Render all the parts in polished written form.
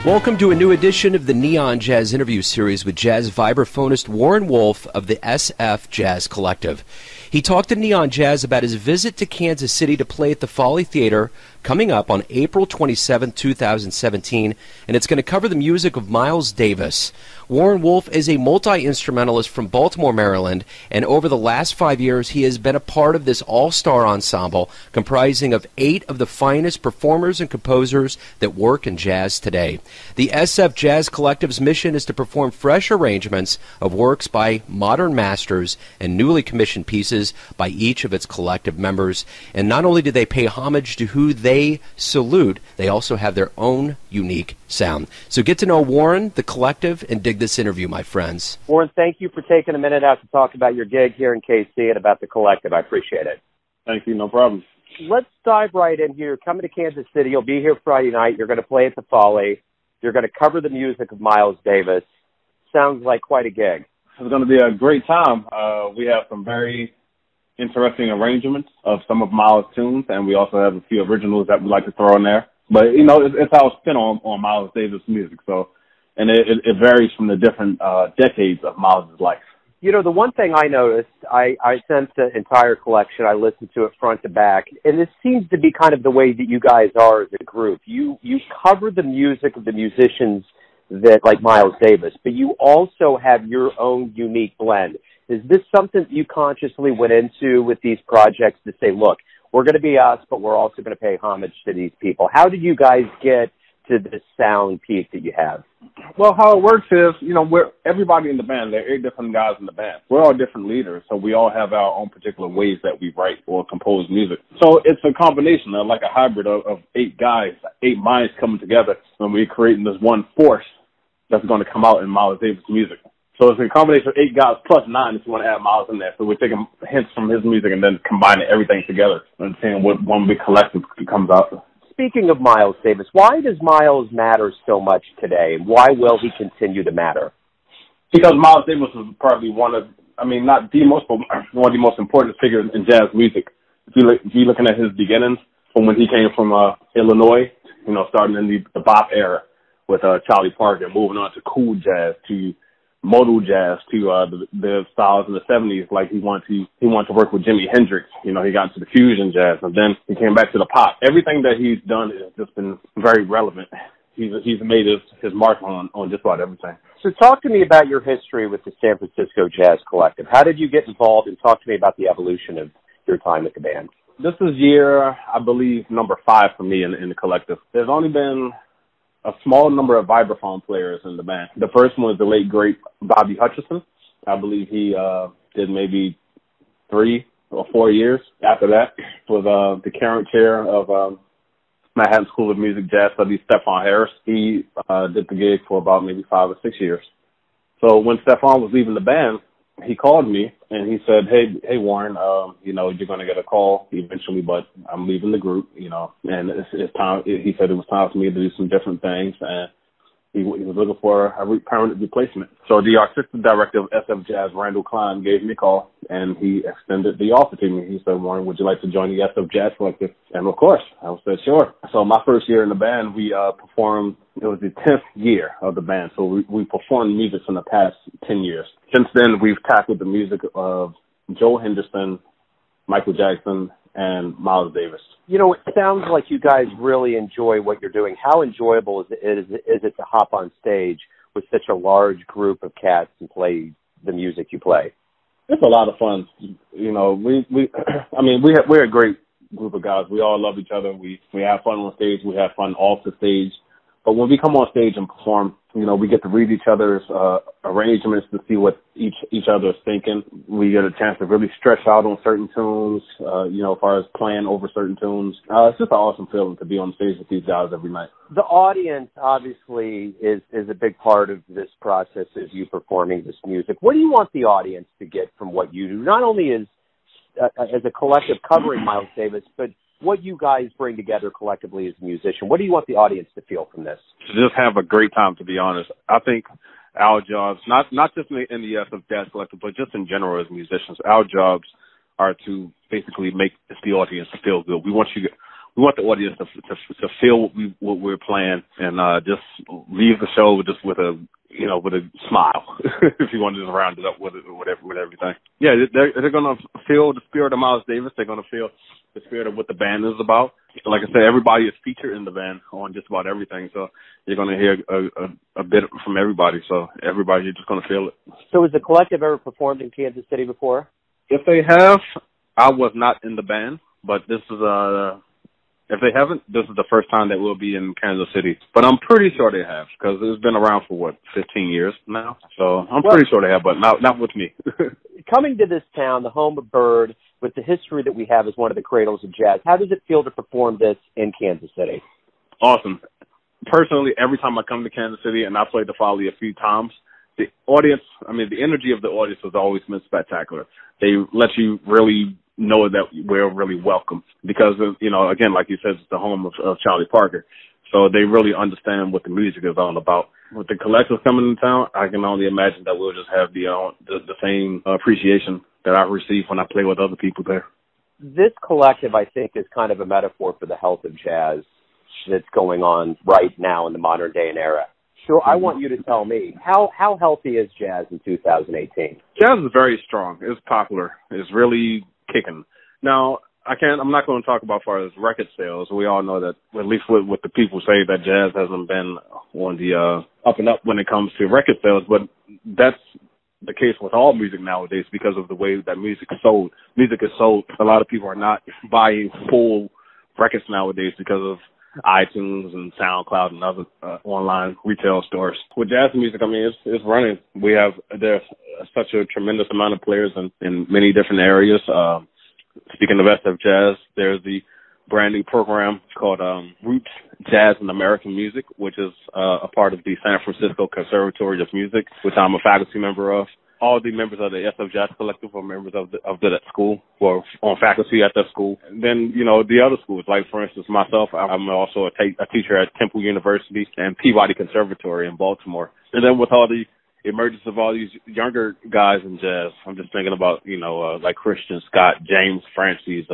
Welcome to a new edition of the Neon Jazz interview series with Jazz Vibraphonist Warren Wolf of the SFJAZZ Collective. He talked to Neon Jazz about his visit to Kansas City to play at the Folly Theater coming up on April 27, 2017, and it's going to cover the music of Miles Davis. Warren Wolf is a multi-instrumentalist from Baltimore, Maryland, and over the last 5 years he has been a part of this all-star ensemble comprising of 8 of the finest performers and composers that work in jazz today. The SFJAZZ Collective's mission is to perform fresh arrangements of works by modern masters and newly commissioned pieces by each of its collective members. And not only do they pay homage to who they salute, they also have their own unique sound. So get to know Warren, the collective, and dig this interview, my friends. Warren, thank you for taking a minute out to talk about your gig here in KC and about the collective. I appreciate it. Thank you. No problem. Let's dive right in here. You're coming to Kansas City. You'll be here Friday night. You're going to play at the Folly. You're going to cover the music of Miles Davis. Sounds like quite a gig. It's going to be a great time. We have some very interesting arrangements of some of Miles' tunes, and we also have a few originals that we like to throw in there. But, you know, it's our spin on Miles Davis music. So, and it varies from the different decades of Miles' life. You know, the one thing I noticed, I sent the entire collection. I listened to it front to back, and this seems to be kind of the way that you guys are as a group. You cover the music of the musicians that like Miles Davis, but you also have your own unique blend. Is this something that you consciously went into with these projects to say, look, we're going to be us, but we're also going to pay homage to these people? How did you guys get to this sound peak that you have? Well, how it works is, you know, everybody in the band, there are 8 different guys in the band. We're all different leaders, so we all have our own particular ways that we write or compose music. So it's a combination of like a hybrid of 8 guys, 8 minds coming together, and we're creating this one force that's going to come out in Miles Davis' music. So it's a combination of 8 guys plus 9 if you want to add Miles in there. So we're taking hints from his music and then combining everything together and seeing what one big collective comes out. Speaking of Miles Davis, why does Miles matter so much today, and why will he continue to matter? Because Miles Davis was probably one of the most important figures in jazz music. If you're looking at his beginnings from when he came from Illinois, you know, starting in the bop era with Charlie Parker, moving on to cool jazz, to modal jazz, to the styles in the 70s, like he wanted to work with Jimi Hendrix. You know, he got into the fusion jazz, and then he came back to the pop. Everything that he's done has just been very relevant. He's made his mark on just about everything. So talk to me about your history with the San Francisco Jazz Collective. How did you get involved, and talk to me about the evolution of your time with the band? This is year, I believe, number 5 for me in the collective. There's only been a small number of vibraphone players in the band. The first one was the late, great Bobby Hutcherson. I believe he did maybe 3 or 4 years. After that was the current chair of Manhattan School of Music Jazz Studies, Stephon Harris. He did the gig for about maybe 5 or 6 years. So when Stephon was leaving the band, he called me and he said, hey Warren, you know, you're going to get a call eventually, but I'm leaving the group, you know, and it's time. He said it was time for me to do some different things, and he was looking for a permanent replacement. So the artistic director of SFJAZZ, Randall Klein, gave me a call, and he extended the offer to me. He said, Warren, would you like to join the SFJAZZ Collective? And of course, I said, sure. So my first year in the band, we performed. It was the 10th year of the band, so we performed music from the past 10 years. Since then, we've tackled the music of Joe Henderson, Michael Jackson, and Miles Davis. You know, it sounds like you guys really enjoy what you're doing. How enjoyable is it to hop on stage with such a large group of cats and play the music you play? It's a lot of fun. You know, we're a great group of guys. We all love each other. We have fun on stage. We have fun off the stage. But when we come on stage and perform, you know, we get to read each other's arrangements to see what each other is thinking. We get a chance to really stretch out on certain tunes, you know, as far as playing over certain tunes. It's just an awesome feeling to be on stage with these guys every night. The audience, obviously, is a big part of this process of you performing this music. What do you want the audience to get from what you do, not only as a collective covering Miles Davis, but what you guys bring together collectively as a musician? What do you want the audience to feel from this? To just have a great time, to be honest. I think our jobs, not just in the SFJAZZ Collective, but just in general as musicians, our jobs are to basically make the audience feel good. We want we want the audience to feel what we're playing and just leave the show with a smile. If you want to just round it up with everything. Yeah, they're gonna feel the spirit of Miles Davis. They're gonna feel the spirit of what the band is about. Like I said, everybody is featured in the band on just about everything. So you're gonna hear a bit from everybody. So everybody's just gonna feel it. So has the Collective ever performed in Kansas City before? If they have, I was not in the band, but this is if they haven't, this is the first time that we'll be in Kansas City. But I'm pretty sure they have, because it's been around for, 15 years now? So I'm pretty sure they have, but not with me. Coming to this town, the home of Bird, with the history that we have as one of the cradles of jazz, how does it feel to perform this in Kansas City? Awesome. Personally, every time I come to Kansas City, and I played the Folly a few times, the audience, the energy of the audience has always been spectacular. They let you really know that we're really welcome because, again, like you said, it's the home of Charlie Parker. So they really understand what the music is all about. With the Collective coming to town, I can only imagine that we'll just have the same appreciation that I receive when I play with other people there. This Collective, I think, is kind of a metaphor for the health of jazz that's going on right now in the modern day and era. So I want you to tell me, how healthy is jazz in 2018? Jazz is very strong. It's popular. It's really kicking. Now, I'm not going to talk about as far as record sales. We all know that, at least what the people say, that jazz hasn't been on the up and up when it comes to record sales, but that's the case with all music nowadays because of the way that music is sold. Music is sold. A lot of people are not buying full records nowadays because of iTunes and SoundCloud and other online retail stores. With jazz music, it's running. There's such a tremendous amount of players in many different areas. Speaking of SFJAZZ, there's the brand new program called Roots Jazz and American Music, which is a part of the San Francisco Conservatory of Music, which I'm a faculty member of. All the members of the SFJAZZ Collective are members of that school, or on faculty at that school. And then, the other schools, like, for instance, myself, I'm also a teacher at Temple University and Peabody Conservatory in Baltimore. And then with all the emergence of all these younger guys in jazz, I'm just thinking about, like Christian Scott, James Francis,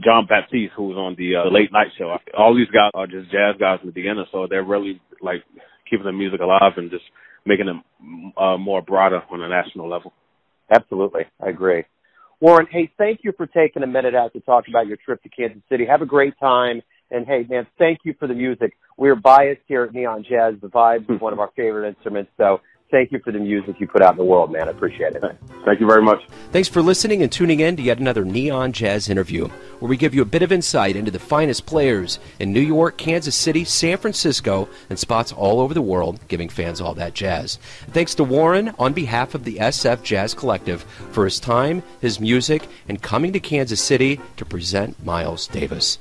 John Baptiste, who was on the Late Night Show. All these guys are just jazz guys in the beginning, so they're really, like, keeping the music alive and just making it more broader on a national level. Absolutely. I agree. Warren, hey, thank you for taking a minute out to talk about your trip to Kansas City. Have a great time. And, hey, man, thank you for the music. We're biased here at Neon Jazz. The Vibes is one of our favorite instruments, so thank you for the music you put out in the world, man. I appreciate it. Thank you very much. Thanks for listening and tuning in to yet another Neon Jazz interview, where we give you a bit of insight into the finest players in New York, Kansas City, San Francisco, and spots all over the world, giving fans all that jazz. Thanks to Warren on behalf of the SFJAZZ Collective for his time, his music, and coming to Kansas City to present Miles Davis.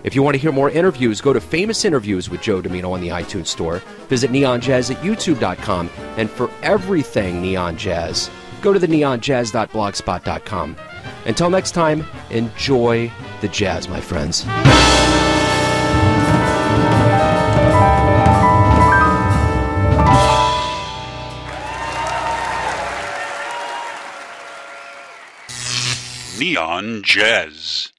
If you want to hear more interviews, go to Famous Interviews with Joe Domino on the iTunes Store. Visit neonjazz at youtube.com. And for everything Neon Jazz, go to the neonjazz.blogspot.com. Until next time, enjoy the jazz, my friends. Neon Jazz.